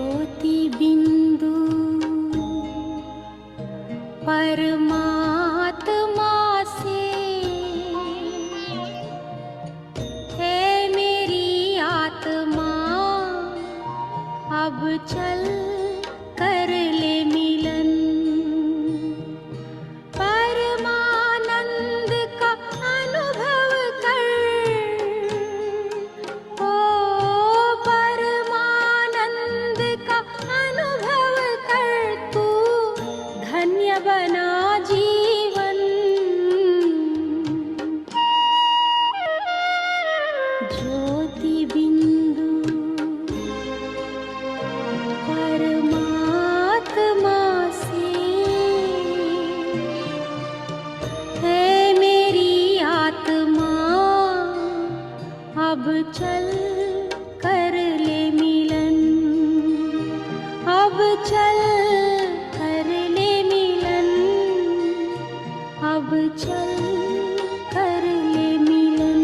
ज्योति बिंदु परमात्मा से है मेरी आत्मा, अब चल कर ले मिलन। परमानंद का अनुभव कर, ओ परमानंद का अनुभव कर, तू धन्य बना जीवन। ज्योति बिंदु परमात्मा से है मेरी आत्मा, अब चल कर ले मिलन। अब चल कर ले मिलन, अब चल कर ले मिलन।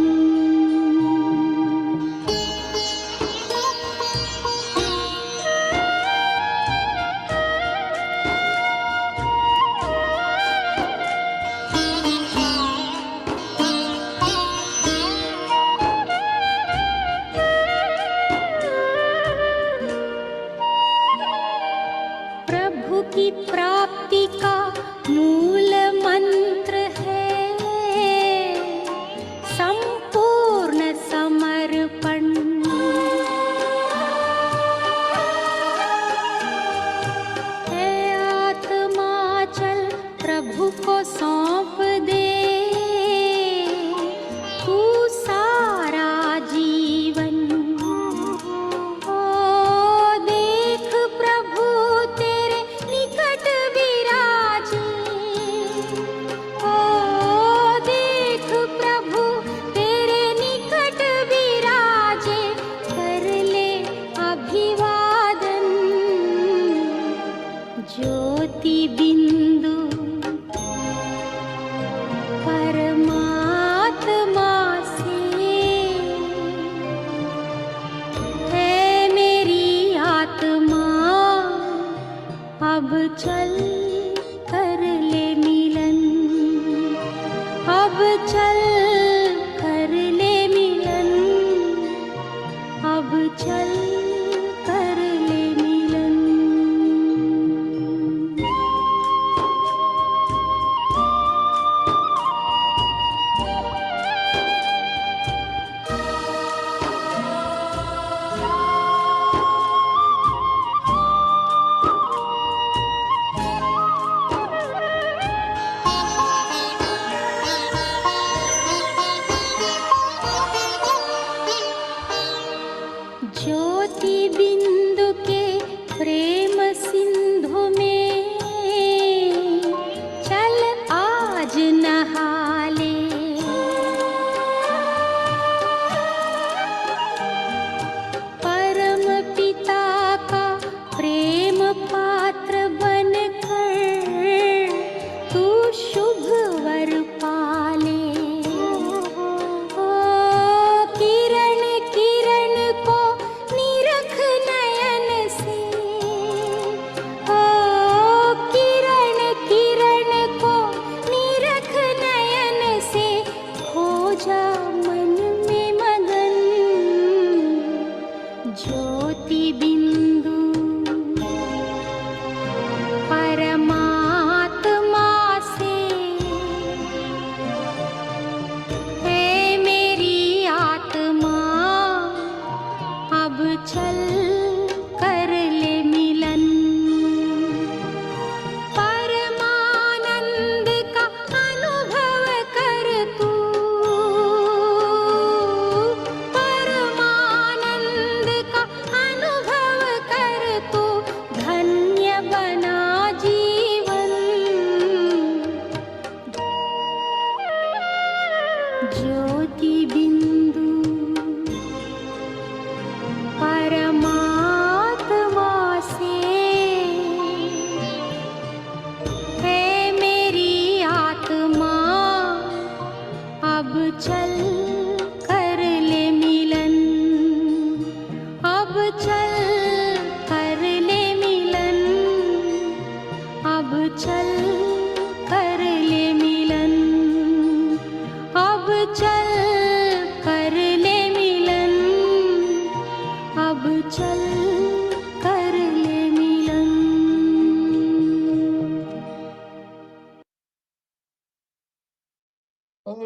प्रभु की प्राप्ति का मूल मंत्र है संपूर्ण समर्पण। है आत्मा चल प्रभु को सौंप दे, तू सारा जीवन। ओ देख प्रभु तेरे निकट विराजे, ओ देख प्रभु तेरे निकट विराजे, कर ले अभिवादन। ज्योति बिंदु परमात्मा से है मेरी आत्मा, अब चल कर ले मिलन। अब चल कर ले मिलन, अब चल कर ले मिलन।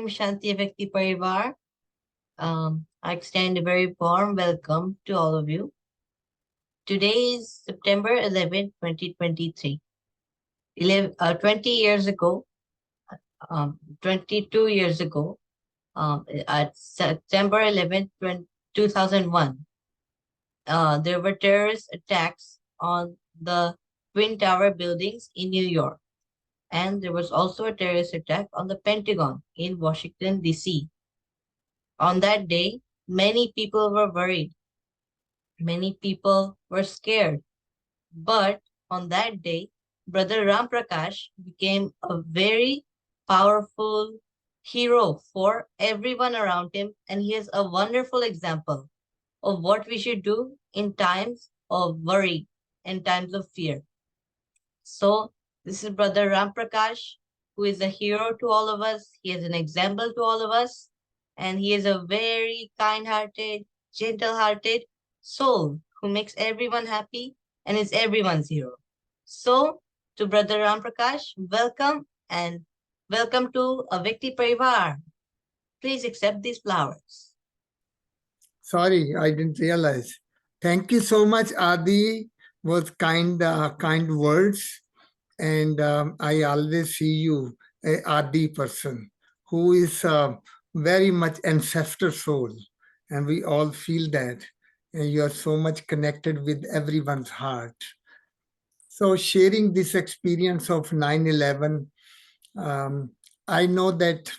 Shanti Vyakti Parivar. I extend a very warm welcome to all of you. Today is September 11th, 2023. 20 years ago, 22 years ago, at September 11th, 2001, there were terrorist attacks on the Twin Tower buildings in New York. And there was also a terrorist attack on the Pentagon in Washington, D.C. On that day, many people were worried. Many people were scared. But on that day, Brother Ramparakash became a very powerful hero for everyone around him, and he is a wonderful example of what we should do in times of worry and times of fear. So, this is Brother Ramprakash, who is a hero to all of us. He is an example to all of us. And he is a very kind hearted, gentle hearted soul who makes everyone happy and is everyone's hero. So, to Brother Ramprakash, welcome and welcome to a Vikti Parivar. Please accept these flowers. Sorry, I didn't realize. Thank you so much, Adi. Was kind words, and I always see you a Adi person who is very much ancestor soul, and we all feel that. And you are so much connected with everyone's heart. So sharing this experience of 9/11, um, I know that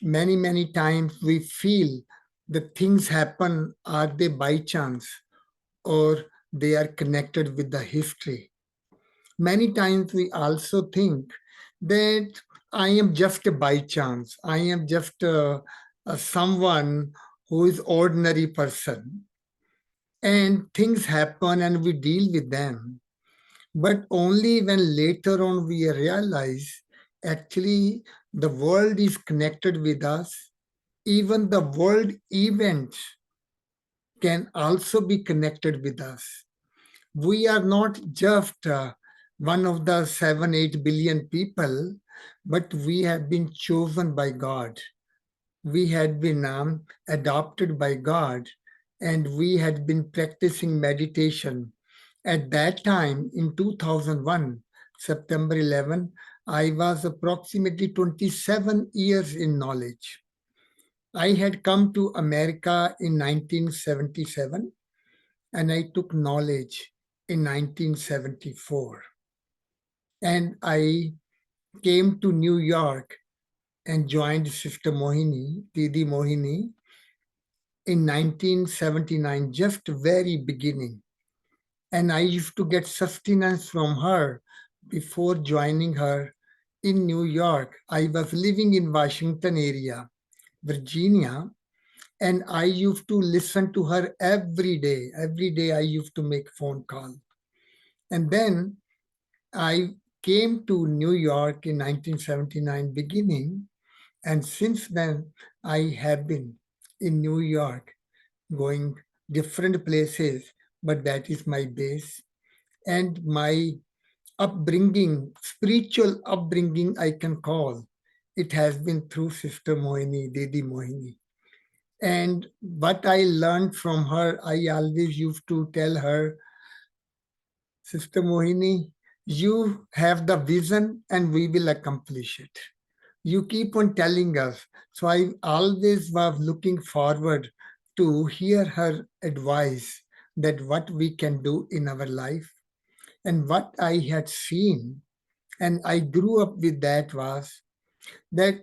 many times we feel the things happen, are they by chance or they are connected with the history. Many times we also think that I am just a by chance, I am just someone who is ordinary person, and things happen and we deal with them. But only when later on we realize actually the world is connected with us. Even the world events can also be connected with us. We are not just one of the 7, 8 billion people, but we have been chosen by God. We had been adopted by God, and we had been practicing meditation. At that time, in 2001, September 11, I was approximately 27 years in knowledge. I had come to America in 1977 and I took knowledge in 1974. And I came to New York and joined Sister Mohini, Didi Mohini, in 1979, just very beginning. And I used to get sustenance from her before joining her in New York. I was living in Washington area, Virginia, and I used to listen to her every day. Every day I used to make phone call. And then I came to New York in 1979 beginning, and since then I have been in New York, going different places, but that is my base. And my upbringing, spiritual upbringing, I can call. It has been through Sister Mohini, Didi Mohini. And what I learned from her, I always used to tell her, Sister Mohini, you have the vision and we will accomplish it. You keep on telling us. So I always was looking forward to hear her advice that what we can do in our life. And what I had seen, and I grew up with that, was that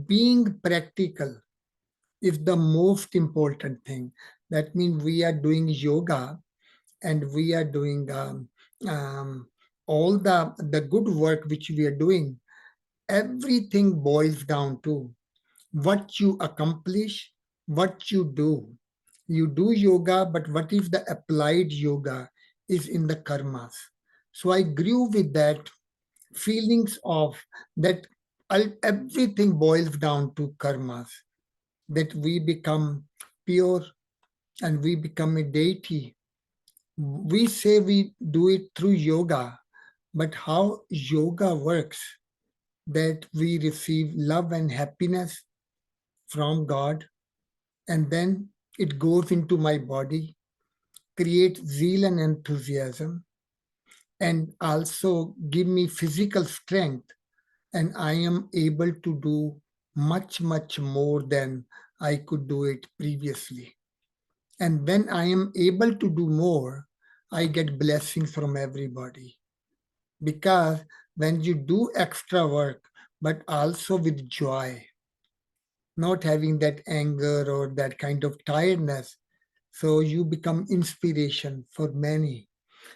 being practical is the most important thing. That means we are doing yoga and we are doing um, all the good work which we are doing. Everything boils down to what you accomplish, what you do. You do yoga, but what is the applied yoga is in the karmas. So I grew with that feelings of that everything boils down to karmas, that we become pure and we become a deity. We say we do it through yoga, but how yoga works, that we receive love and happiness from God, and then it goes into my body, creates zeal and enthusiasm, and also give me physical strength, and I am able to do much, much more than I could do it previously. And when I am able to do more, I get blessings from everybody. Because when you do extra work, but also with joy, not having that anger or that kind of tiredness, so you become inspiration for many.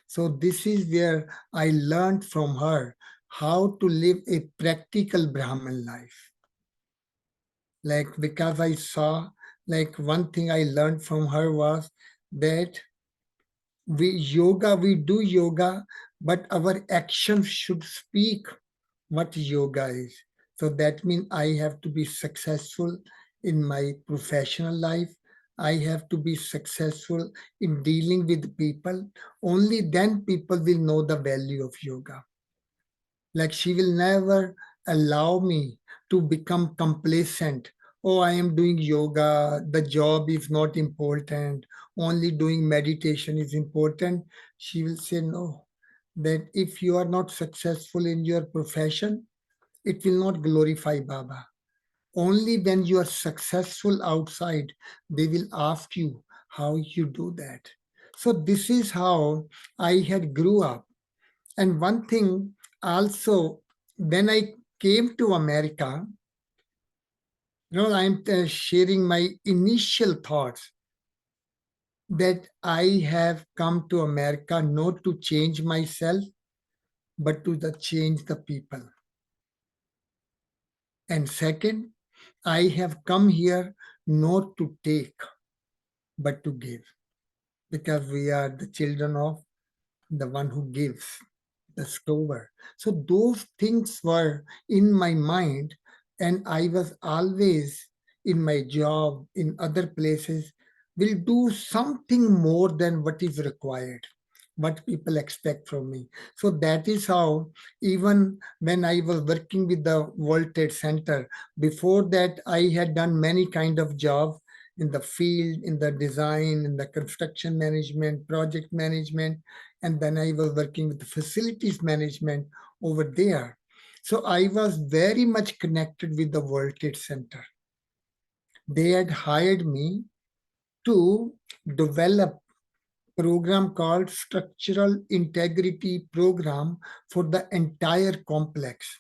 So this is where I learned from her how to live a practical Brahman life. Like, because I saw, like, one thing I learned from her was that we do yoga, but our actions should speak what yoga is. So that means I have to be successful in my professional life. I have to be successful in dealing with people. Only then people will know the value of yoga. Like, she will never allow me to become complacent. Oh, I am doing yoga, the job is not important, only doing meditation is important. She will say, no, that if you are not successful in your profession, it will not glorify Baba. Only when you are successful outside, they will ask you how you do that. So this is how I had grew up. And one thing also, when I came to America, I'm sharing my initial thoughts that I have come to America not to change myself, but to change the people. And second, I have come here not to take, but to give, because we are the children of the one who gives, the stover. So those things were in my mind, and I was always in my job, in other places, will do something more than what is required, what people expect from me. So that is how, even when I was working with the World Trade Center, before that I had done many kind of jobs in the field, in the design, in the construction management, project management, and then I was working with the facilities management over there. So I was very much connected with the World Trade Center. They had hired me to develop program called Structural Integrity Program for the entire complex.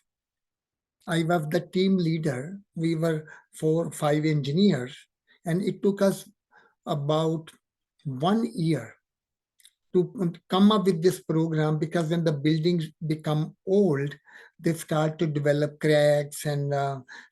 I was the team leader. We were 4 or 5 engineers, and it took us about 1 year to come up with this program, because when the buildings become old, they start to develop cracks, and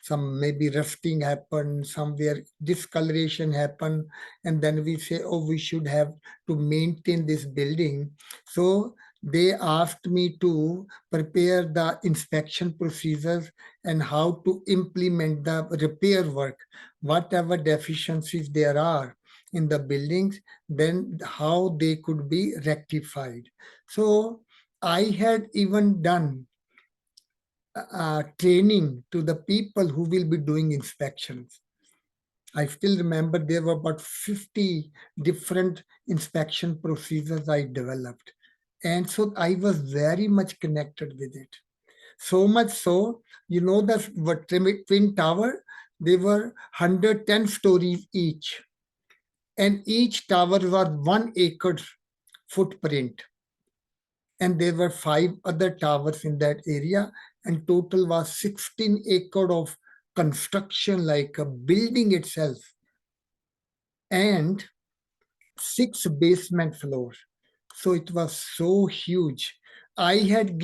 some maybe rusting happen, somewhere discoloration happen, and then we say, oh, we should have to maintain this building. So they asked me to prepare the inspection procedures and how to implement the repair work, whatever deficiencies there are in the buildings, then how they could be rectified. So I had even done training to the people who will be doing inspections. I still remember there were about 50 different inspection procedures I developed. And so I was very much connected with it. So much so, the Twin Tower, they were 110 stories each. And each tower was 1 acre footprint, and there were 5 other towers in that area, and total was 16 acre of construction, like a building itself, and 6 basement floors. So it was so huge. I had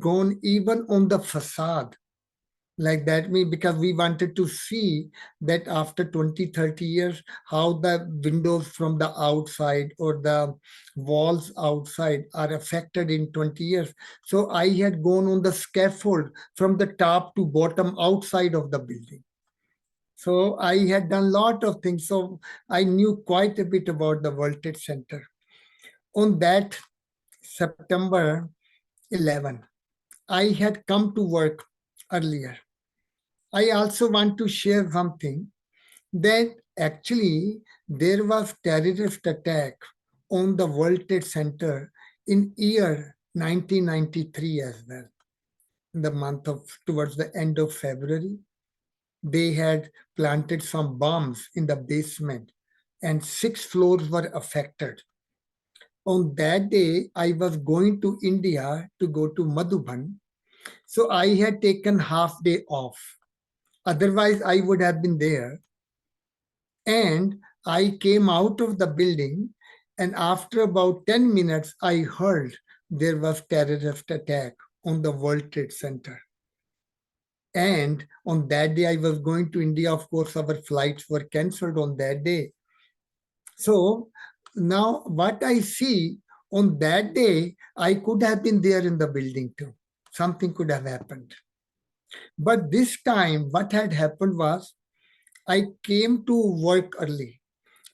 gone even on the facade, like that, me, because we wanted to see that after 20, 30 years, how the windows from the outside or the walls outside are affected in 20 years. So I had gone on the scaffold from the top to bottom outside of the building. So I had done a lot of things. So I knew quite a bit about the World Trade Center. On that September 11, I had come to work earlier. I also want to share something that actually there was terrorist attack on the World Trade Center in year 1993 as well. In the month of towards the end of February, they had planted some bombs in the basement and 6 floors were affected. On that day, I was going to India to go to Madhuban. So I had taken half day off. Otherwise, I would have been there. And I came out of the building, and after about 10 minutes, I heard there was terrorist attack on the World Trade Center. And on that day, I was going to India. Of course, our flights were cancelled on that day. So now what I see on that day, I could have been there in the building too. Something could have happened. But this time, what had happened was I came to work early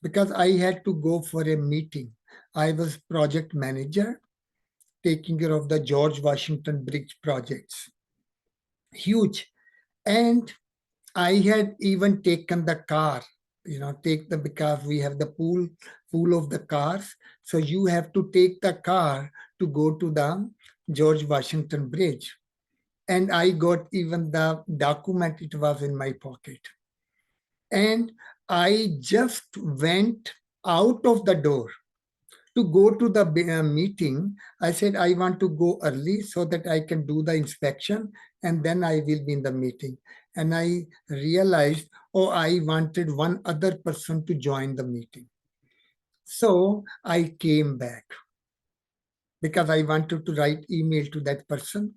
because I had to go for a meeting. I was project manager taking care of the George Washington Bridge projects. Huge. And I had even taken the car, take the because we have the pool of the cars. So you have to take the car to go to the George Washington Bridge. And I got even the document, it was in my pocket. And I just went out of the door to go to the meeting. I said, I want to go early so that I can do the inspection and then I will be in the meeting. And I realized, oh, I wanted one other person to join the meeting. So I came back because I wanted to write email to that person.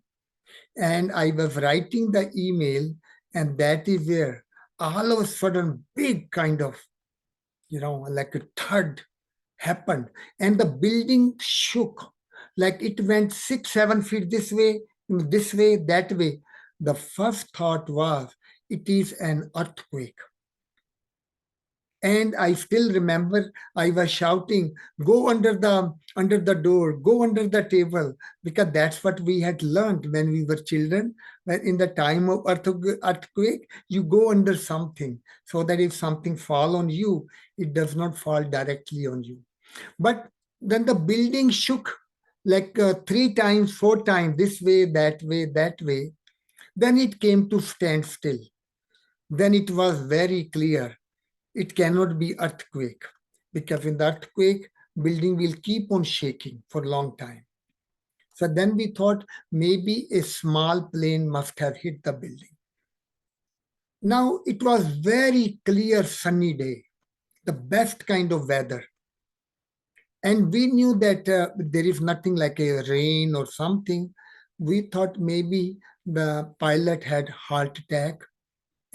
And I was writing the email, and that is where all of a sudden big kind of, like a thud happened, and the building shook, like it went 6 7 feet this way, that way. The first thought was it is an earthquake. And I still remember I was shouting, go under the door, go under the table, because that's what we had learned when we were children. When in the time of earthquake, you go under something so that if something fall on you, it does not fall directly on you. But then the building shook like 3 times, 4 times, this way, that way, that way. Then it came to stand still. Then it was very clear it cannot be earthquake, because in the earthquake, building will keep on shaking for a long time. So then we thought maybe a small plane must have hit the building. Now it was very clear sunny day, the best kind of weather. And we knew that there is nothing like a rain or something. We thought maybe the pilot had heart attack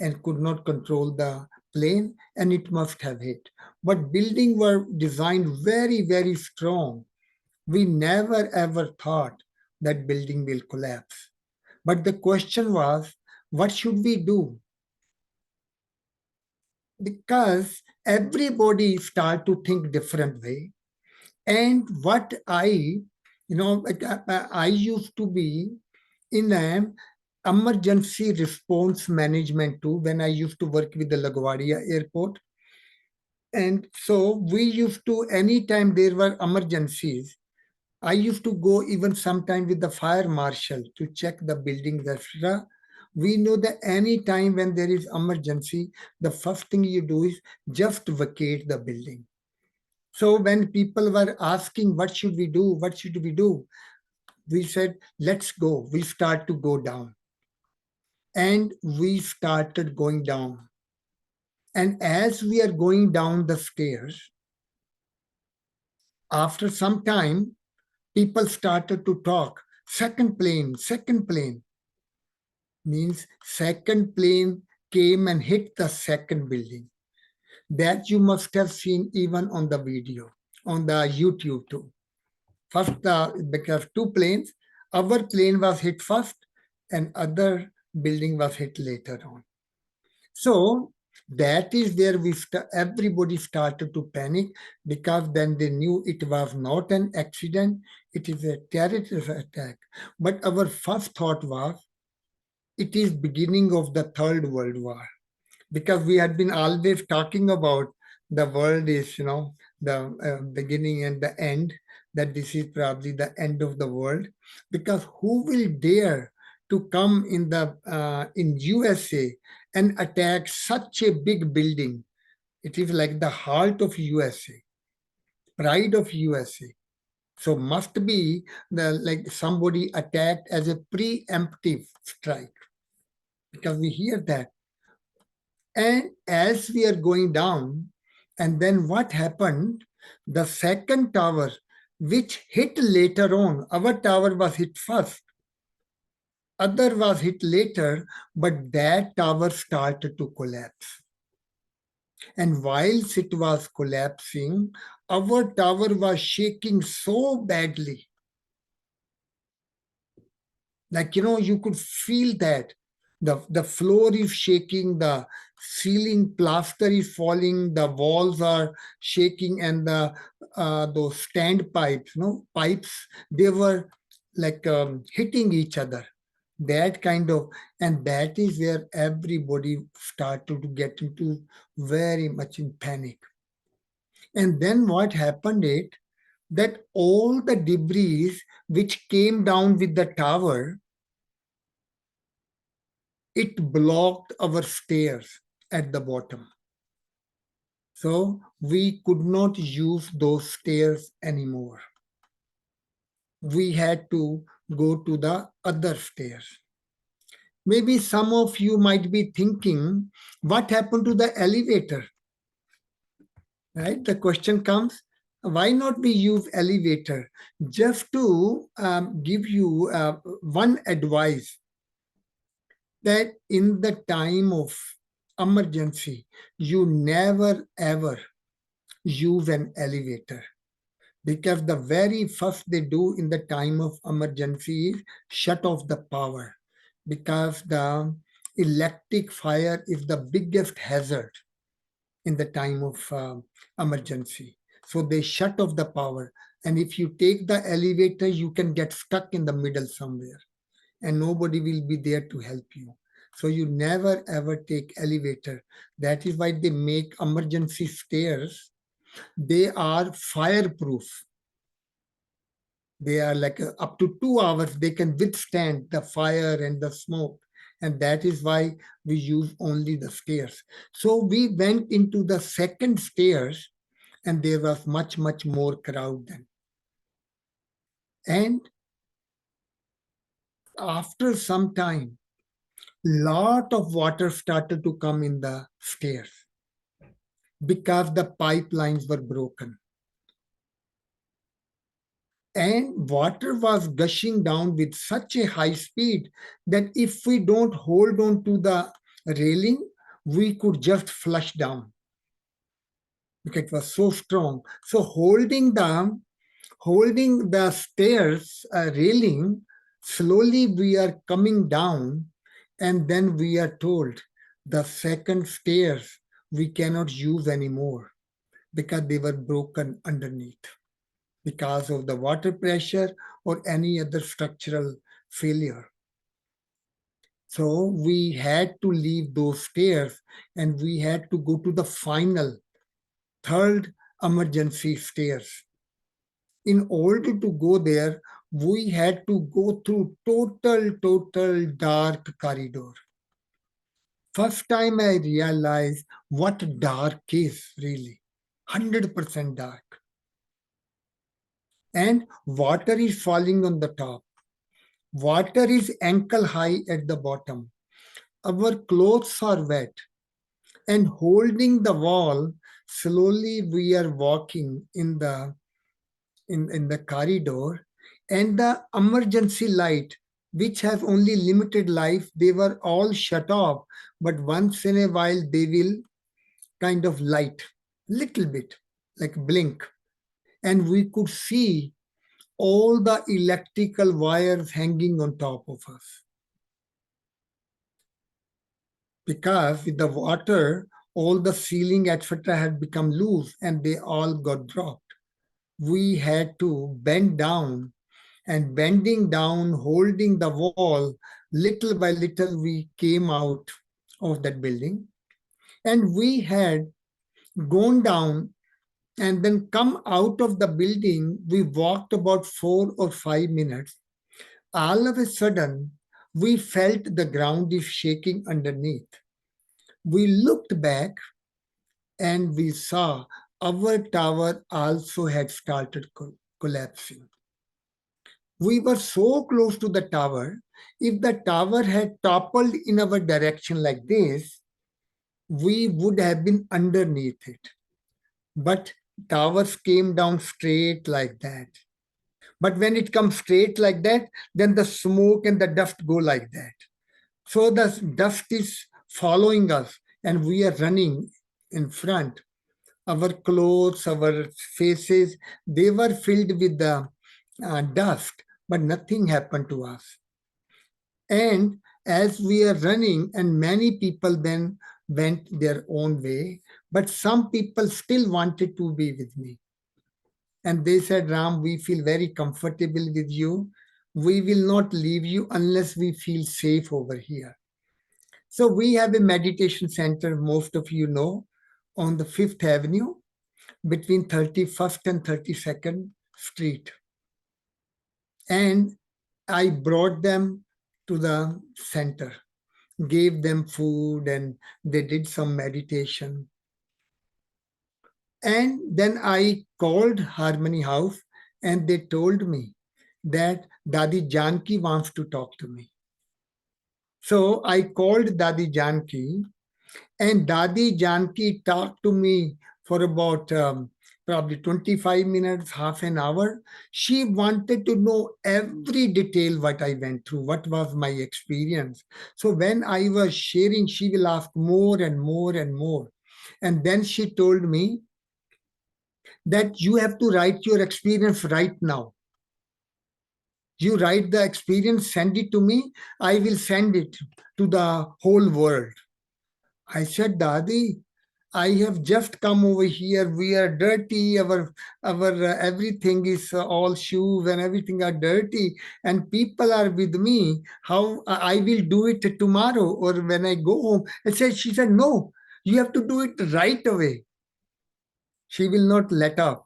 and could not control the plane, and it must have hit. But buildings were designed very, very strong. We never ever thought that building will collapse. But the question was, what should we do? Because everybody start to think different way. And what I used to be in an emergency response management too when I used to work with the LaGuardia airport. And so we used to, anytime there were emergencies, I used to go even sometime with the fire marshal to check the buildings, etc. We know that any time when there is emergency, the first thing you do is just vacate the building. So when people were asking, what should we do? What should we do? We said, let's go. We start to go down. And we started going down. And as we are going down the stairs, after some time, people started to talk. Second plane means second plane came and hit the second building. That you must have seen even on the video, on the YouTube too. First, because 2 planes, our plane was hit first and other building was hit later on. So that is where everybody started to panic, because then they knew it was not an accident, it is a terrorist attack. But our first thought was, it is beginning of the Third World War, because we had been always talking about the world is, the beginning and the end, that this is probably the end of the world, because who will dare to come in USA and attack such a big building? It is like the heart of USA, pride of USA. So must be the like somebody attacked as a preemptive strike, because we hear that. And as we are going down, and then what happened? The second tower, which hit later on, our tower was hit first, other was hit later, but that tower started to collapse. And whilst it was collapsing, our tower was shaking so badly. Like, you could feel that the floor is shaking, the ceiling plaster is falling, the walls are shaking, and the those stand pipes, pipes, they were like hitting each other, that kind of. And that is where everybody started to get into very much in panic. And then what happened is that all the debris which came down with the tower, it blocked our stairs at the bottom. So we could not use those stairs anymore. We had to go to the other stairs. Maybe some of you might be thinking, what happened to the elevator? Right? The question comes, why not we use elevator? Just to give you one advice, that in the time of emergency, you never ever use an elevator, because the very first they do in the time of emergency is shut off the power, because the electric fire is the biggest hazard in the time of emergency. So they shut off the power. And if you take the elevator, you can get stuck in the middle somewhere and nobody will be there to help you. So you never ever take elevator. That is why they make emergency stairs. They are fireproof. They are like up to 2 hours, they can withstand the fire and the smoke. And that is why we use only the stairs. So we went into the second stairs, and there was much, much more crowd then. And after some time, lot of water started to come in the stairs because the pipelines were broken. And water was gushing down with such a high speed that if we don't hold on to the railing, we could just flush down because it was so strong. So holding the stairs railing, slowly we are coming down, and then we are told the second stairs we cannot use anymore because they were broken underneath because of the water pressure or any other structural failure. So we had to leave those stairs and we had to go to the final third emergency stairs. In order to go there, we had to go through total dark corridor. First time I realized what dark is really. 100% dark. And water is falling on the top. Water is ankle high at the bottom. Our clothes are wet. And holding the wall, slowly we are walking in the corridor, and the emergency light, which has only limited life, they were all shut off. But once in a while, they will kind of light, little bit, like blink. And we could see all the electrical wires hanging on top of us. Because with the water, all the ceiling, etc., had become loose and they all got dropped. We had to bend down, and bending down, holding the wall, Little by little, we came out of that building, and we had gone down and then come out of the building. We walked about 4 or 5 minutes. All of a sudden, we felt the ground is shaking underneath. We looked back and we saw our tower also had started collapsing. We were so close to the tower. If the tower had toppled in our direction like this, we would have been underneath it. But towers came down straight like that. But when it comes straight like that, then the smoke and the dust go like that. So the dust is following us and we are running in front. Our clothes, our faces, they were filled with the dust, but nothing happened to us. And as we are running, and many people then went their own way, but some people still wanted to be with me. And they said, Ram, we feel very comfortable with you. We will not leave you unless we feel safe over here. So we have a meditation center, most of you know, on the Fifth Avenue between 31st and 32nd Street. And I brought them to the center, gave them food, and they did some meditation. And then I called Harmony House and they told me that Dadi Janki wants to talk to me. So I called Dadi Janki, and Dadi Janki talked to me for about probably 25 minutes, half an hour. She wanted to know every detail what I went through, what was my experience. So when I was sharing, she will ask more and more and more. And then she told me that you have to write your experience right now. You write the experience, send it to me. I will send it to the whole world. I said, Dadi, I have just come over here. We are dirty. Our everything is all shoes and everything are dirty, and people are with me. How I will do it tomorrow or when I go home? She said, no, you have to do it right away. She will not let up.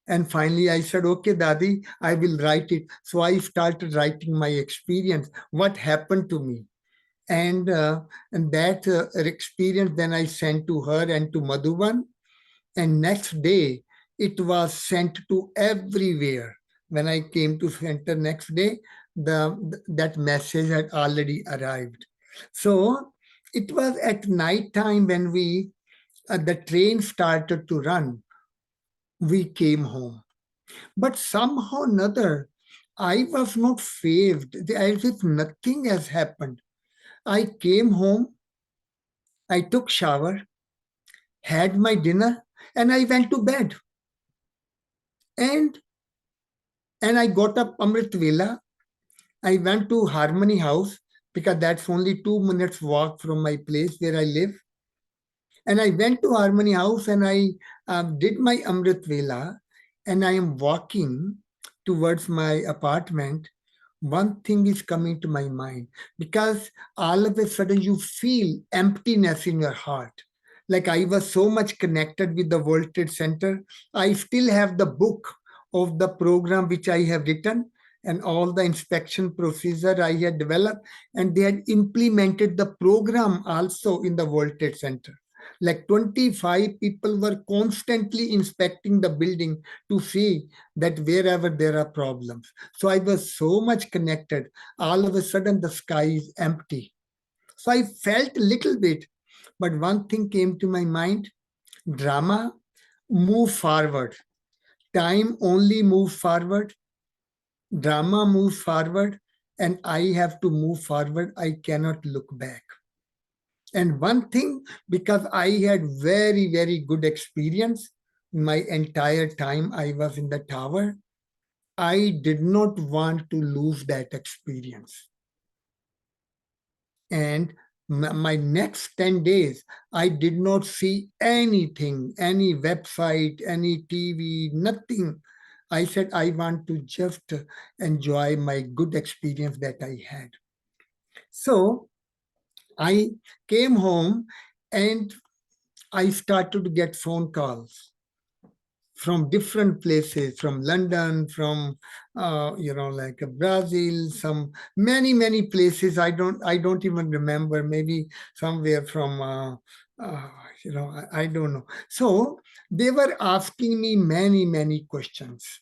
And finally, I said, okay, Dadi, I will write it. So I started writing my experience, what happened to me. And that experience then I sent to her and to Madhuban. And next day, it was sent to everywhere. When I came to center next day, that message had already arrived. So it was at night time when the train started to run. We came home. But somehow or another, I was not phased, as if nothing has happened. I came home, I took shower, had my dinner, and I went to bed. And and I got up Amrit Vela. I went to Harmony House because that's only 2 minutes walk from my place where I live. And I went to Harmony House and I did my Amrit Vela, and I am walking towards my apartment. One thing is coming to my mind because all of a sudden you feel emptiness in your heart. Like I was so much connected with the World Trade Center. I still have the book of the program which I have written and all the inspection procedure I had developed, and they had implemented the program also in the World Trade Center. Like 25 people were constantly inspecting the building to see that wherever there are problems. So I was so much connected. All of a sudden, the sky is empty. So I felt a little bit, but one thing came to my mind: drama, move forward. Time only moves forward. Drama moves forward, and I have to move forward. I cannot look back. And one thing, because I had very, very good experience my entire time I was in the tower, I did not want to lose that experience. And my next 10 days, I did not see anything, any website, any TV, nothing. I said, I want to just enjoy my good experience that I had. So I came home and I started to get phone calls from different places, from London, from like Brazil, some many places. I don't even remember. Maybe somewhere from uh, I don't know. So they were asking me many questions,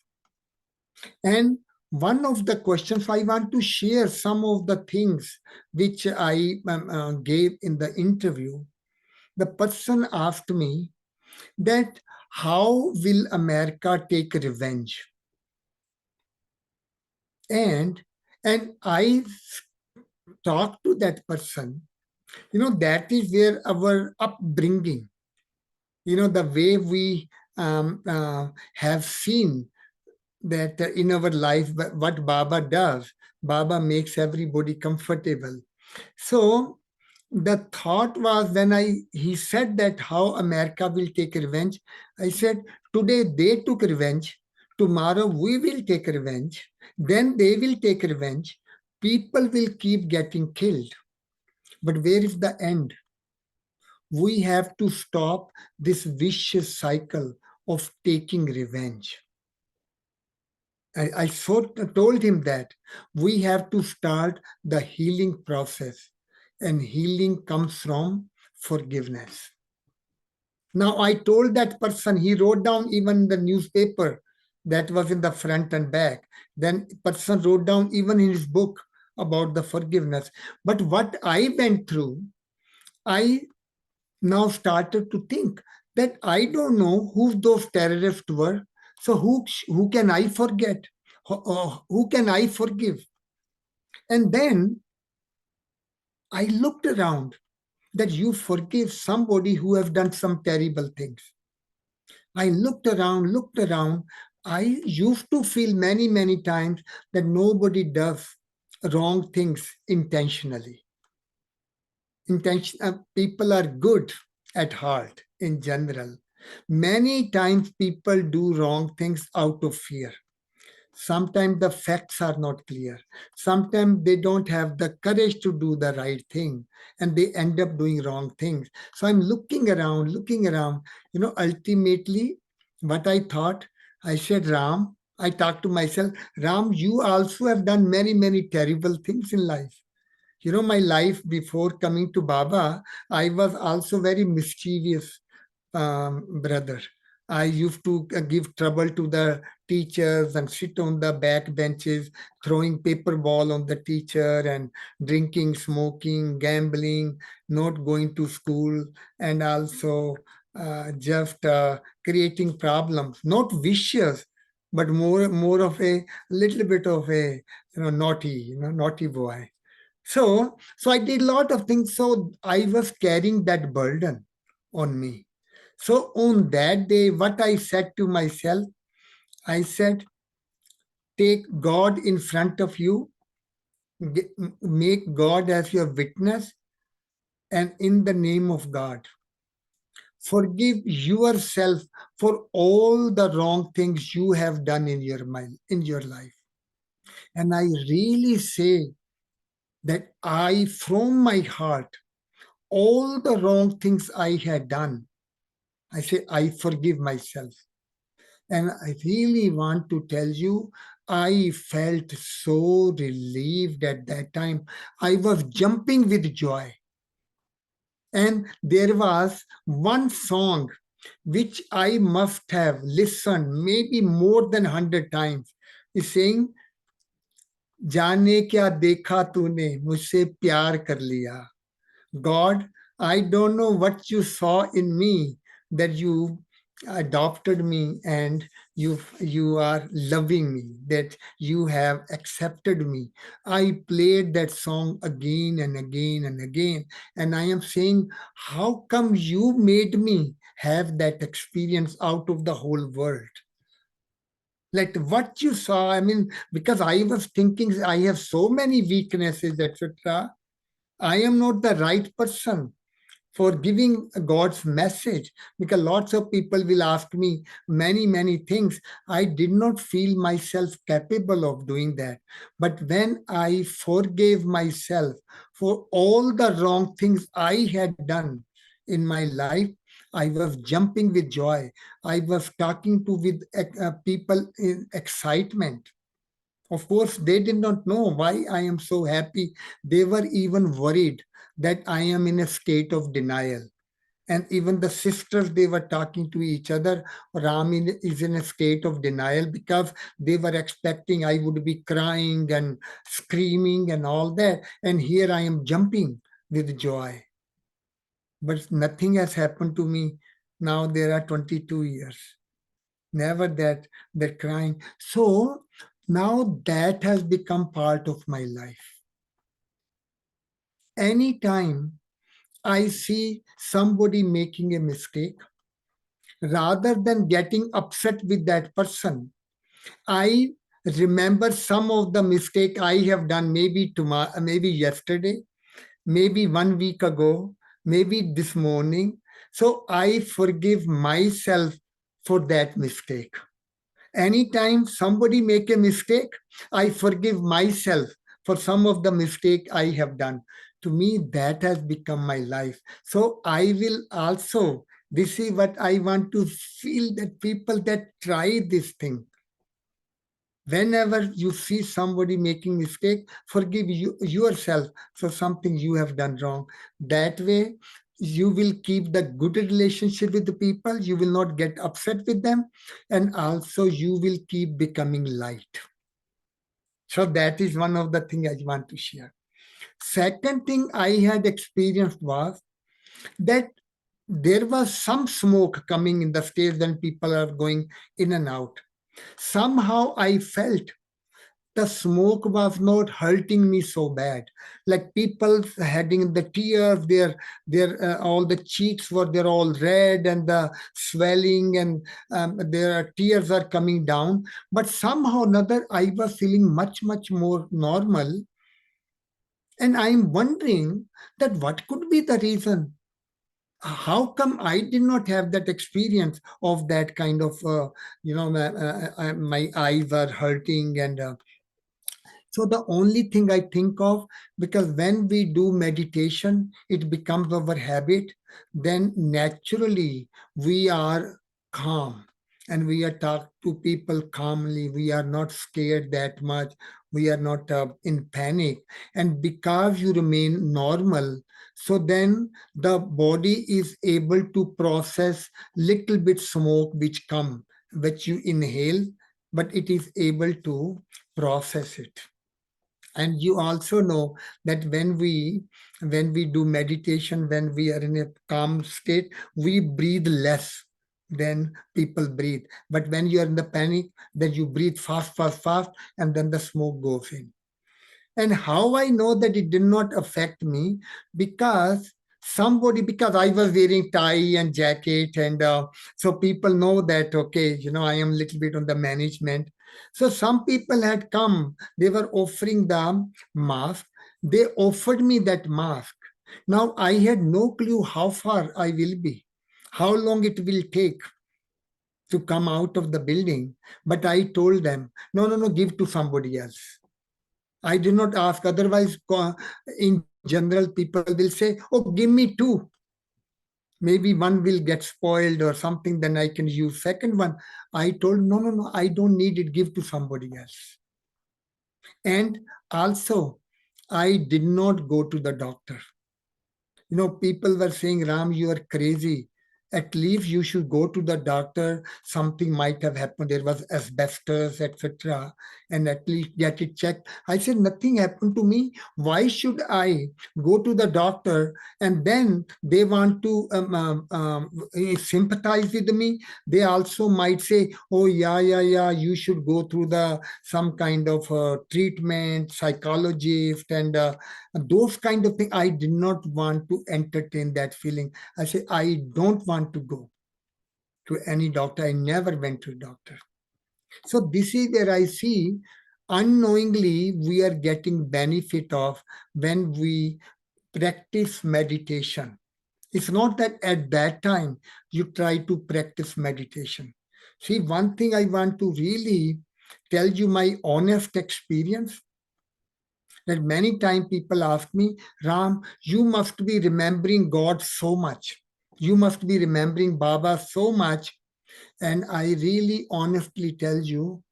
and one of the questions I want to share some of the things which I gave in the interview. The person asked me that how will America take revenge? And I talked to that person. That is where our upbringing, the way we have seen that in our life, what Baba does, Baba makes everybody comfortable. So the thought was, when he said that how America will take revenge, I said, today they took revenge, tomorrow we will take revenge, then they will take revenge, people will keep getting killed. But where is the end? We have to stop this vicious cycle of taking revenge. Told him that we have to start the healing process, and healing comes from forgiveness. Now, I told that person, he wrote down even the newspaper that was in the front and back. Then, person wrote down even in his book about the forgiveness. But what I went through, I now started to think that I don't know who those terrorists were. So, who can I forget? Who can I forgive? And then I looked around, that you forgive somebody who have done some terrible things. I looked around. I used to feel many times that nobody does wrong things intentionally. People are good at heart in general. Many times people do wrong things out of fear. Sometimes the facts are not clear. Sometimes they don't have the courage to do the right thing, and they end up doing wrong things. So I'm looking around. Ultimately, what I thought, I said, Ram, I talked to myself, Ram, you also have done many terrible things in life. My life before coming to Baba, I was also very mischievous brother. I used to give trouble to the teachers and sit on the back benches, throwing paper ball on the teacher, and drinking, smoking, gambling, not going to school, and also just creating problems. Not vicious, but more of a little bit of a naughty boy. So I did a lot of things. So I was carrying that burden on me. So on that day, what I said to myself, I said, take God in front of you, make God as your witness, and in the name of God, forgive yourself for all the wrong things you have done in your mind, in your life. And I really say that from my heart, all the wrong things I had done, I say, I forgive myself. And I really want to tell you, I felt so relieved at that time. I was jumping with joy. And there was one song which I must have listened maybe more than 100 times. Is saying, जाने क्या देखा तूने मुझसे प्यार कर लिया. God, I don't know what you saw in me, that you adopted me, and you are loving me, that you have accepted me. I played that song again and again and again, and I am saying, how come you made me have that experience out of the whole world? Like what you saw, I mean, because I was thinking I have so many weaknesses, etc. I am not the right person for giving God's message. Because lots of people will ask me many things. I did not feel myself capable of doing that. But when I forgave myself for all the wrong things I had done in my life, I was jumping with joy. I was talking to with people in excitement. Of course, they did not know why I am so happy. They were even worried that I am in a state of denial. And even the sisters, they were talking to each other. Is in a state of denial because they were expecting I would be crying and screaming and all that. And here I am jumping with joy. But nothing has happened to me. Now there are 22 years. Never that crying. So now that has become part of my life. Anytime I see somebody making a mistake, rather than getting upset with that person, I remember some of the mistake I have done, maybe tomorrow, maybe yesterday, maybe 1 week ago, maybe this morning. So I forgive myself for that mistake. Anytime somebody make a mistake, I forgive myself for some of the mistake I have done. To me, that has become my life. So I will also, this is what I want to feel, that people that try this thing, whenever you see somebody making mistake, forgive yourself for something you have done wrong. That way you will keep the good relationship with the people, you will not get upset with them, and also you will keep becoming light. So that is one of the thing I want to share. Second thing I had experienced was that there was some smoke coming in the stairs when people are going in and out. Somehow I felt the smoke was not hurting me so bad. Like people having the tears, their all the cheeks were, they're all red, and the swelling, and their tears are coming down. But somehow or another I was feeling much more normal. And I'm wondering that what could be the reason. How come I did not have that experience of that kind of, my eyes are hurting, and so the only thing I think of, because when we do meditation, it becomes our habit, then naturally we are calm, and we are talk to people calmly. We are not scared that much. We are not in panic. And because you remain normal, so then the body is able to process little bit smoke which you inhale, but it is able to process it. And you also know that when we do meditation, when we are in a calm state, we breathe less than people breathe. But when you are in the panic, then you breathe fast, and then the smoke goes in. And how I know that it did not affect me, because because I was wearing tie and jacket, and so people know that, okay, I am a little bit on the management. So some people had come, they were offering the mask. They offered me that mask. Now I had no clue how far I will be, how long it will take to come out of the building. But I told them, no, give to somebody else. I did not ask. Otherwise, in general, people will say, oh, give me two. Maybe one will get spoiled or something, then I can use second one. I told, no, I don't need it. Give to somebody else. And also, I did not go to the doctor. People were saying, Ram, you are crazy. At least you should go to the doctor. Something might have happened. There was asbestos, etc. And at least get it checked. I said, nothing happened to me. Why should I go to the doctor, and then they want to sympathize with me? They also might say, oh, yeah, you should go through some kind of treatment, psychologist, and those kind of things. I did not want to entertain that feeling. I say, I don't want to go to any doctor. I never went to a doctor. So this is where I see, unknowingly we are getting benefit of when we practice meditation It's not that at that time you try to practice meditation. See, one thing I want to really tell you my honest experience, that many times people ask me, Ram, you must be remembering God so much. You must be remembering Baba so much. And I really honestly tell you,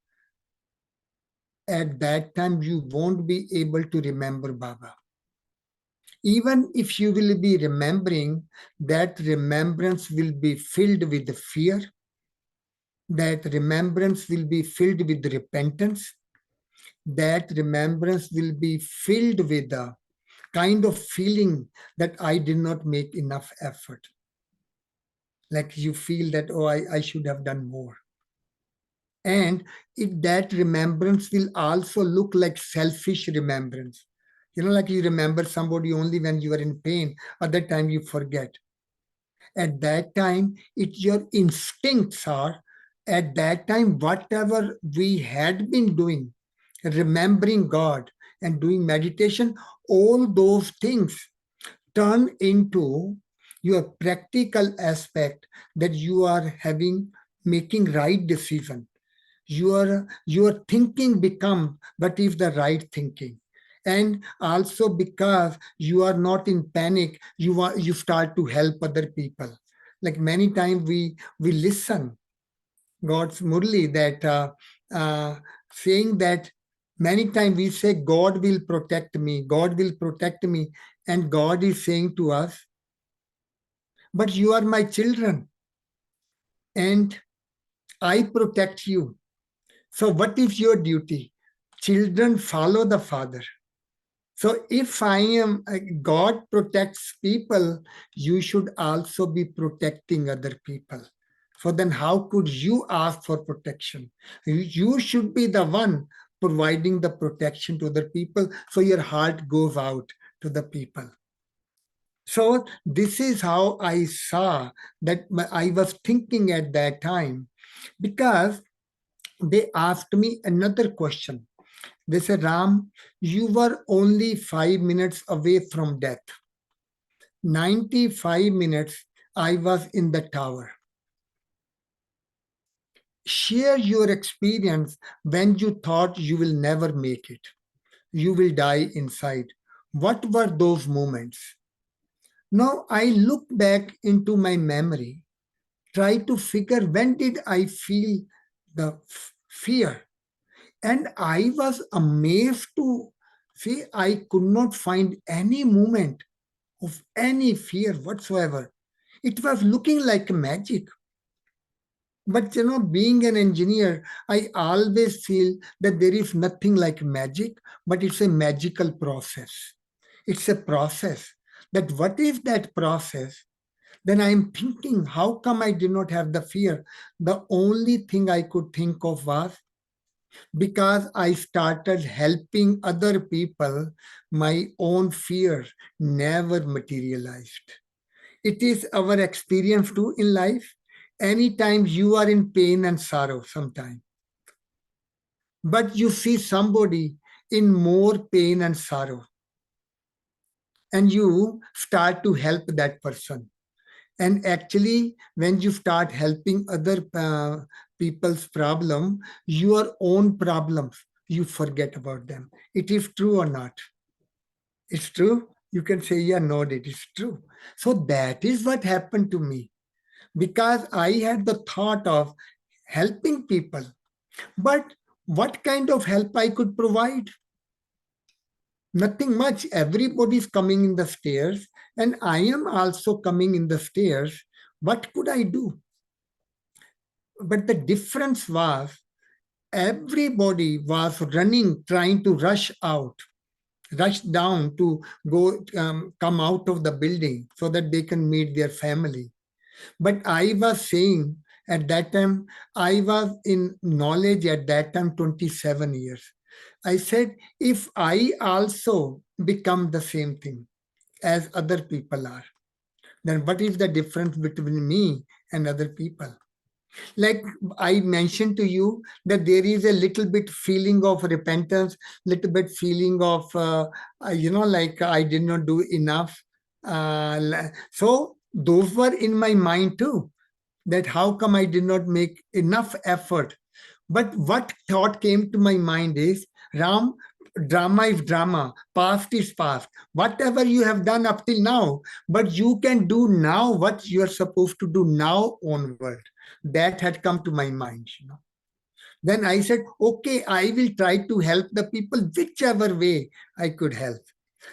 at that time you won't be able to remember Baba. Even if you will be remembering, that remembrance will be filled with fear, that remembrance will be filled with repentance, that remembrance will be filled with a kind of feeling that I did not make enough effort. Like you feel that, oh, I should have done more. And that remembrance will also look like selfish remembrance. Like you remember somebody only when you are in pain, other time you forget. At that time, your instincts are, at that time, whatever we had been doing, remembering God and doing meditation, all those things turn into your practical aspect, that you are making right decision. Your thinking become what is the right thinking. And also because you are not in panic, you start to help other people. Like many times we listen God's Murli, that saying that many times we say, God will protect me, God will protect me. And God is saying to us, but you are my children and I protect you. So what is your duty? Children follow the father. So if God protects people, you should also be protecting other people. So then how could you ask for protection? You should be the one providing the protection to other people, so your heart goes out to the people. So this is how I saw that. I was thinking at that time, because they asked me another question. They said, Ram, you were only 5 minutes away from death. 95 minutes I was in the tower. Share your experience when you thought you will never make it. You will die inside. What were those moments? Now I look back into my memory, try to figure when did I feel the fear. And I was amazed to see I could not find any moment of any fear whatsoever. It was looking like magic. But being an engineer, I always feel that there is nothing like magic, but it's a magical process. It's a process. That what is that process? Then I'm thinking, how come I did not have the fear? The only thing I could think of was, because I started helping other people, my own fear never materialized. It is our experience too in life. Anytime you are in pain and sorrow, sometime, but you see somebody in more pain and sorrow, and you start to help that person. And actually, when you start helping other people's problem, your own problems, you forget about them. It is true or not? It's true. You can say, yeah, no, it is true. So that is what happened to me, because I had the thought of helping people. But what kind of help I could provide? Nothing much. Everybody is coming in the stairs, and I am also coming in the stairs. What could I do? But the difference was, everybody was running, trying to rush out, rush down to go come out of the building so that they can meet their family. But I was saying, at that time, I was in knowledge at that time 27 years. I said, if I also become the same thing as other people are, then what is the difference between me and other people? Like I mentioned to you, that there is a little bit feeling of repentance, little bit feeling of like I did not do enough. So those were in my mind too, that how come I did not make enough effort. But what thought came to my mind is, Ram, drama is drama, past is past. Whatever you have done up till now, but you can do now what you are supposed to do now onward. That had come to my mind, you know. Then I said, okay, I will try to help the people whichever way I could help.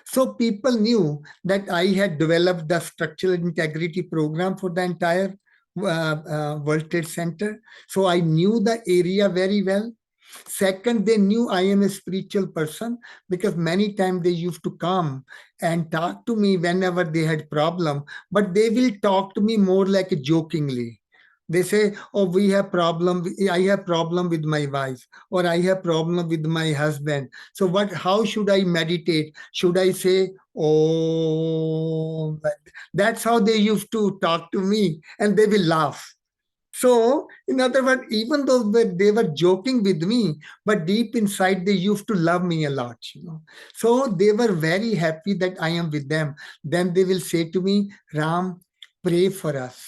So people knew that I had developed the structural integrity program for the entire World Trade Center. So I knew the area very well. Second, they knew I am a spiritual person, because many times they used to come and talk to me whenever they had problem, but they will talk to me more like jokingly. They say, oh, we have problem, I have problem with my wife, or I have problem with my husband. So what, how should I meditate? Should I say, oh, that's how they used to talk to me, and they will laugh. So, in other words, even though they were joking with me, but deep inside they used to love me a lot, you know. So they were very happy that I am with them. Then they will say to me, Ram, pray for us.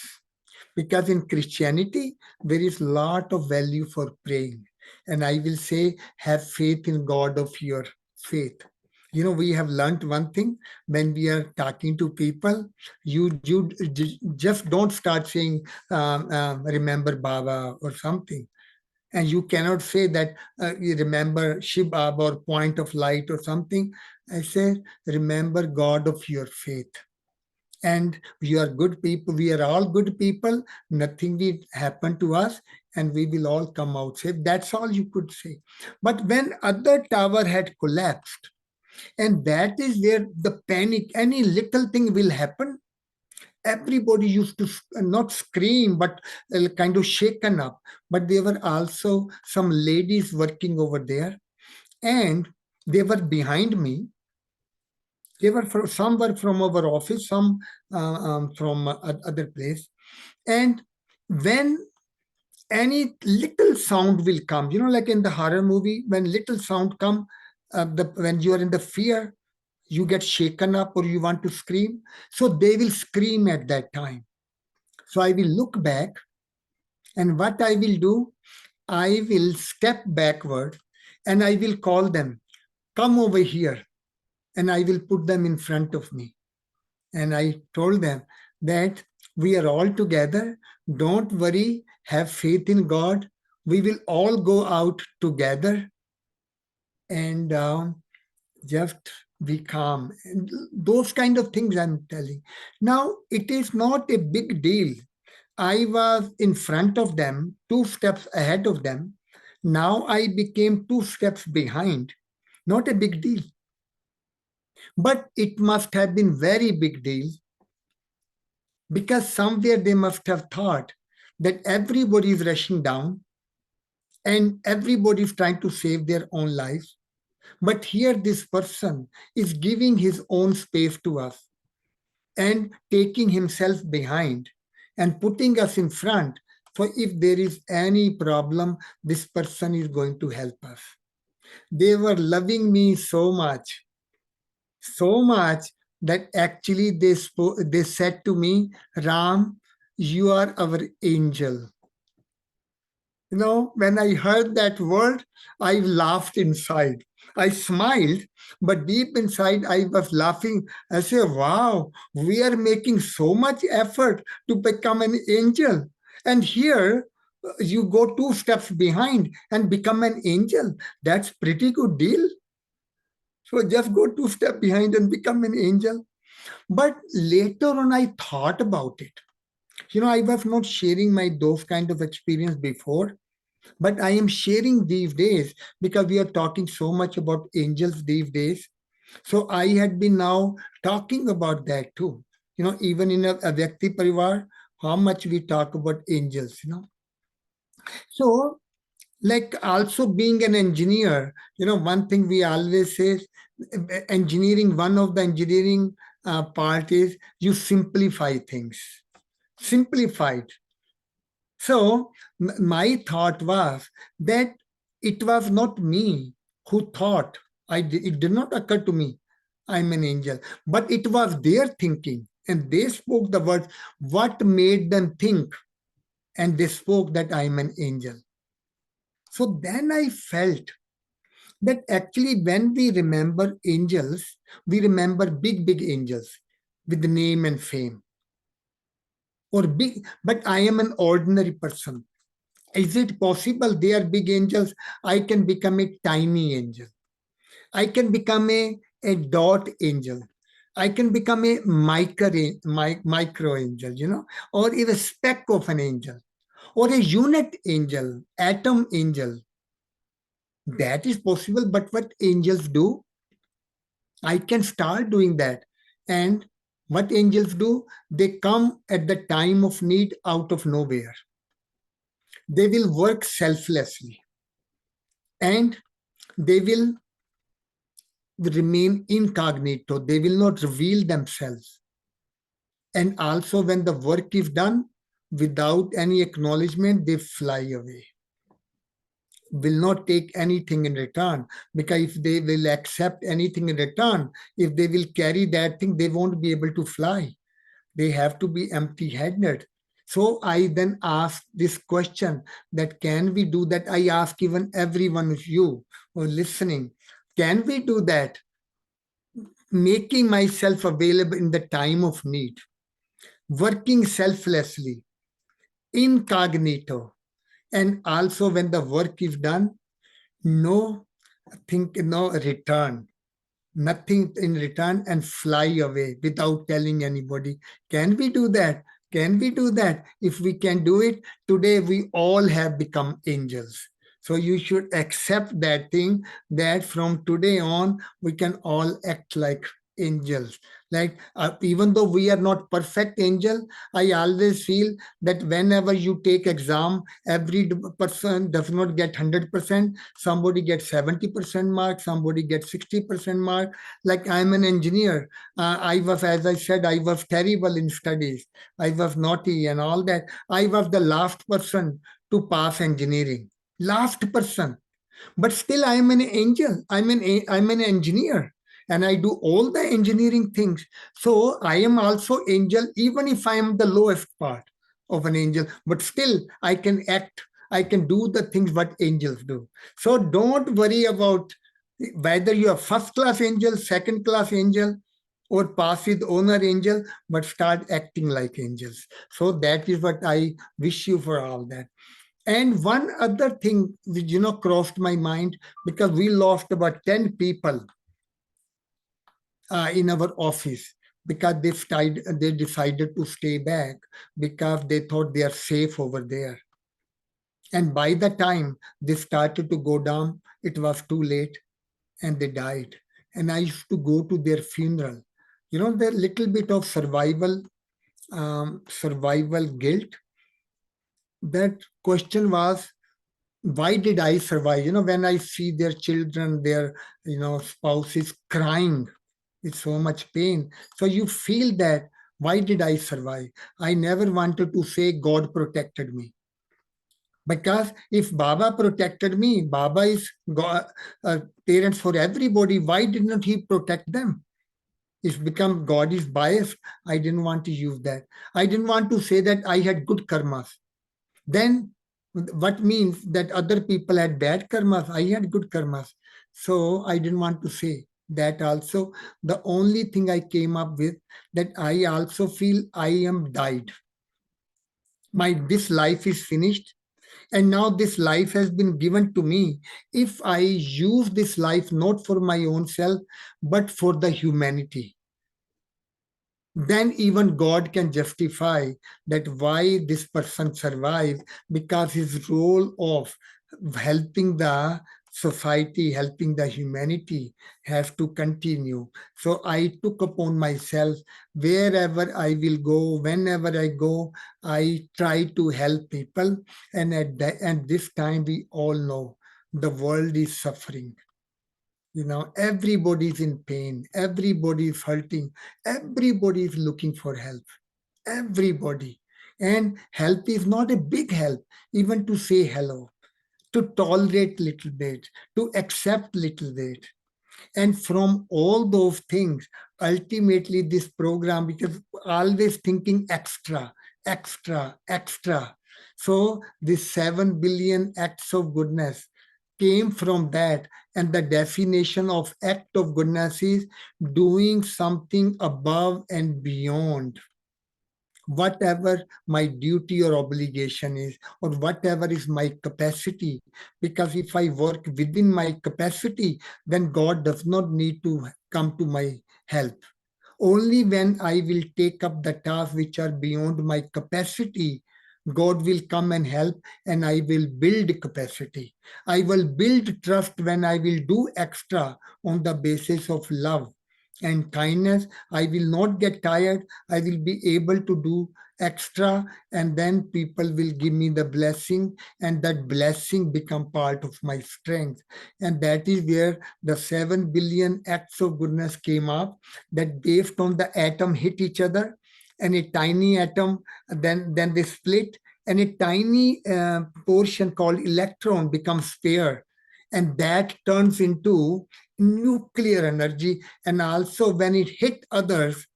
Because in Christianity, there is lot of value for praying. And I will say, have faith in God of your faith. You know, we have learned one thing when we are talking to people, just don't start saying, remember Baba or something. And you cannot say that you remember Shiv Baba or point of light or something. I say, remember God of your faith. And we are good people, we are all good people, nothing will happen to us, and we will all come out safe. That's all you could say. But when other tower had collapsed, and that is where the panic, any little thing will happen, everybody used to not scream, but kind of shaken up. But there were also some ladies working over there, and they were behind me. They were some were from our office, some from other place. And when any little sound will come, you know, like in the horror movie, when little sound come, when you are in the fear, you get shaken up or you want to scream. So they will scream at that time. So I will look back, and what I will do, I will step backward, and I will call them, come over here, and I will put them in front of me. And I told them that we are all together. Don't worry, have faith in God. We will all go out together, and just be calm. And those kind of things I'm telling. Now, it is not a big deal. I was in front of them, 2 steps ahead of them. Now I became 2 steps behind. Not a big deal. But it must have been very big deal, because somewhere they must have thought that everybody is rushing down and everybody is trying to save their own lives. But here, this person is giving his own space to us and taking himself behind and putting us in front. For if there is any problem, this person is going to help us. They were loving me so much that actually they said to me, Ram, you are our angel. You know, when I heard that word, I laughed inside. I smiled, but deep inside I was laughing. I said, wow, we are making so much effort to become an angel. And here you go 2 steps behind and become an angel. That's pretty good deal. So just go 2 steps behind and become an angel. But later on, I thought about it. You know, I was not sharing my those kind of experience before, but I am sharing these days because we are talking so much about angels these days. So I had been now talking about that too. You know, even in a Vyakti Parivar, how much we talk about angels, you know. So, like also being an engineer, you know, one thing we always say, engineering, one of the engineering part is you simplify things. Simplified. So my thought was that it was not me who thought, it did not occur to me, I'm an angel, but it was their thinking. And they spoke the words, what made them think? And they spoke that I am an angel. So then I felt that actually, when we remember angels, we remember big, big angels with name and fame, or big, but I am an ordinary person. Is it possible they are big angels? I can become a tiny angel. I can become a dot angel. I can become a micro angel, or even a speck of an angel, or a unit angel, atom angel. That is possible, but what angels do, I can start doing that. And what angels do, they come at the time of need out of nowhere. They will work selflessly, and they will remain incognito. They will not reveal themselves. And also, when the work is done, without any acknowledgement, they fly away. Will not take anything in return, because if they will accept anything in return, if they will carry that thing, they won't be able to fly. They have to be empty handed. So I then asked this question, that can we do that? I ask even every one of you who are listening, can we do that? Making myself available in the time of need, working selflessly, incognito, and also when the work is done, no no return, nothing in return, and fly away without telling anybody. Can we do that? Can we do that? If we can do it, today we all have become angels. So you should accept that thing, that from today on, we can all act like angels. Like, even though we are not perfect angel, I always feel that whenever you take exam, every person does not get 100%. Somebody gets 70% mark, somebody gets 60% mark. Like, I'm an engineer. I was, as I said, I was terrible in studies. I was naughty and all that. I was the last person to pass engineering. Last person. But still, I am an angel. I'm an engineer, and I do all the engineering things. So I am also angel, even if I am the lowest part of an angel. But still, I can act. I can do the things what angels do. So don't worry about whether you are first class angel, second class angel, or pass with honor angel, but start acting like angels. So that is what I wish you for all that. And one other thing which crossed my mind, because we lost about 10 people in our office, because they decided to stay back because they thought they are safe over there. And by the time they started to go down, it was too late, and they died. And I used to go to their funeral. The little bit of survival guilt. That question was, why did I survive? When I see their children, their spouses crying with so much pain, so you feel that, why did I survive? I never wanted to say God protected me, because if Baba protected me, Baba is God, parents for everybody. Why did not he protect them? If become God is biased, I didn't want to use that. I didn't want to say that I had good karmas. Then what means that other people had bad karmas, I had good karmas. So I didn't want to say that also. The only thing I came up with, that I also feel I am died. My This life is finished, and now this life has been given to me. If I use this life not for my own self, but for the humanity, then even God can justify that why this person survived, because his role of helping the society, helping the humanity has to continue. So I took upon myself, wherever I will go, whenever I go, I try to help people. And at this time, we all know the world is suffering. Everybody's in pain, everybody is hurting, everybody is looking for help, everybody. And help is not a big help, even to say hello, to tolerate little bit, to accept little bit. And from all those things, ultimately this program, because always thinking extra, extra, extra. So this 7 billion acts of goodness came from that. And the definition of act of goodness is doing something above and beyond whatever my duty or obligation is, or whatever is my capacity. Because if I work within my capacity, then God does not need to come to my help. Only when I will take up the tasks which are beyond my capacity, God will come and help, and I will build capacity. I will build trust when I will do extra on the basis of love and kindness. I will not get tired. I will be able to do extra, and then people will give me the blessing, and that blessing become part of my strength. And that is where the 7 billion acts of goodness came up, that based on the atom hit each other, and a tiny atom, then they split, and a tiny portion called electron becomes spare, and that turns into nuclear energy. And also when it hit others,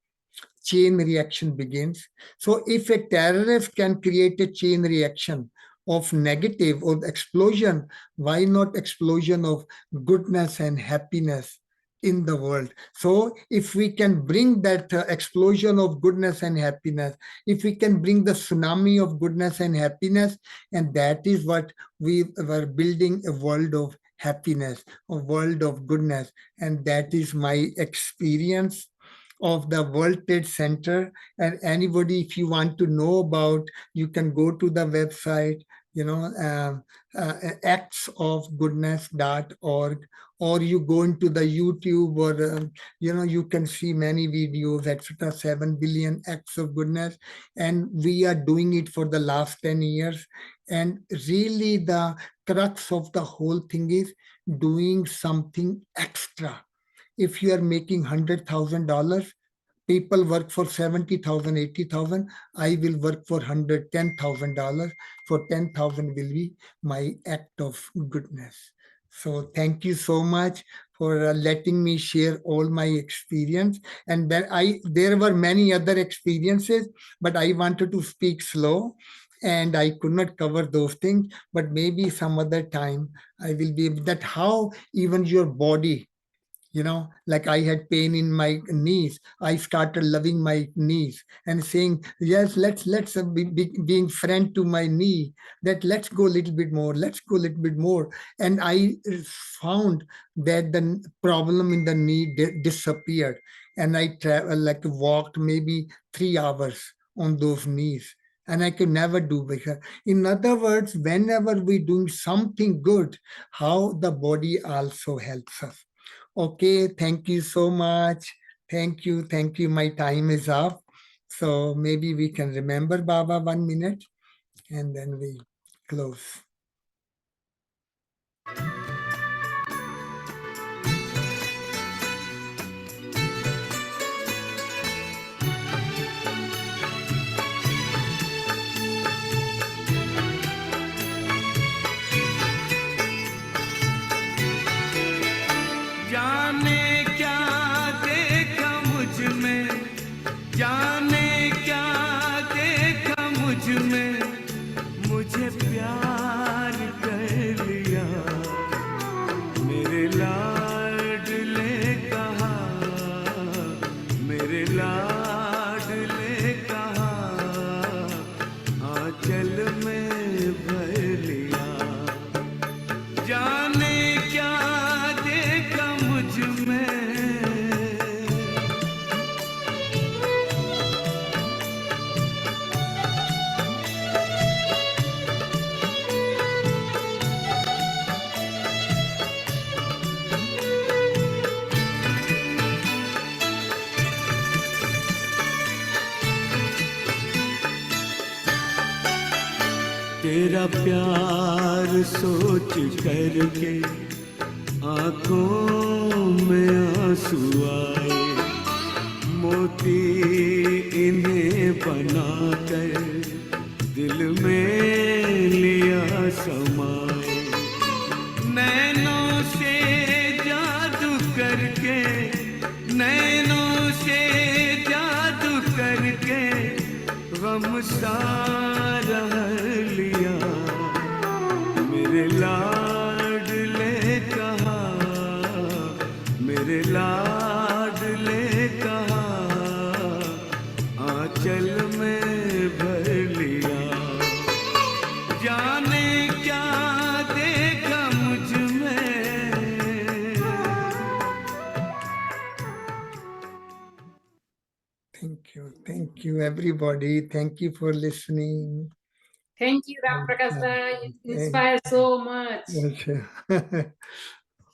chain reaction begins. So if a terrorist can create a chain reaction of negative or explosion, why not explosion of goodness and happiness in the world? So if we can bring that explosion of goodness and happiness, if we can bring the tsunami of goodness and happiness, and that is what we were building, a world of happiness, a world of goodness. And that is my experience of the World Trade Center. And anybody, if you want to know about, you can go to the website, actsofgoodness.org, or you go into the YouTube, or you can see many videos, etc. 7 billion acts of goodness, and we are doing it for the last 10 years. And really the crux of the whole thing is doing something extra. If you are making $100,000, people work for 70,000, 80,000. I will work for $110,000. For 10,000 will be my act of goodness. So thank you so much for letting me share all my experience. And then there were many other experiences, but I wanted to speak slow, and I could not cover those things. But maybe some other time I will be able, that how even your body, like I had pain in my knees, I started loving my knees and saying, yes, let's being friend to my knee, that let's go a little bit more, let's go a little bit more. And I found that the problem in the knee disappeared, and I like walked maybe 3 hours on those knees, and I could never do better. In other words, whenever we doing something good, how the body also helps us. Okay, thank you so much. Thank you, thank you. My time is up. So maybe we can remember Baba 1 minute, and then we close. जाने क्या देखा मुझ में, जाने क्या देखा मुझ में, मुझे प्यार कर लिया। मेरे लाडले कहा, मेरे लाडले कहा, आंचल में भर लिया। जाने क्या देखा मुझ में, तेरा प्यार सोच करके आंखों में आंसू आए, मोती इन्हें बनाकर दिल में लिया समाए। नैनों से जादू कर के नैनों से जादू करके गम सारा लिया। मेरे लाडले कहा, मेरे लाडले कहा, आंचल में भर लिया। जाने क्या देखा मुझ में। Thank you, everybody. Thank you for listening. Thank you, Ramparakash. You inspire so much. Yes.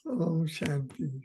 Om Shanti.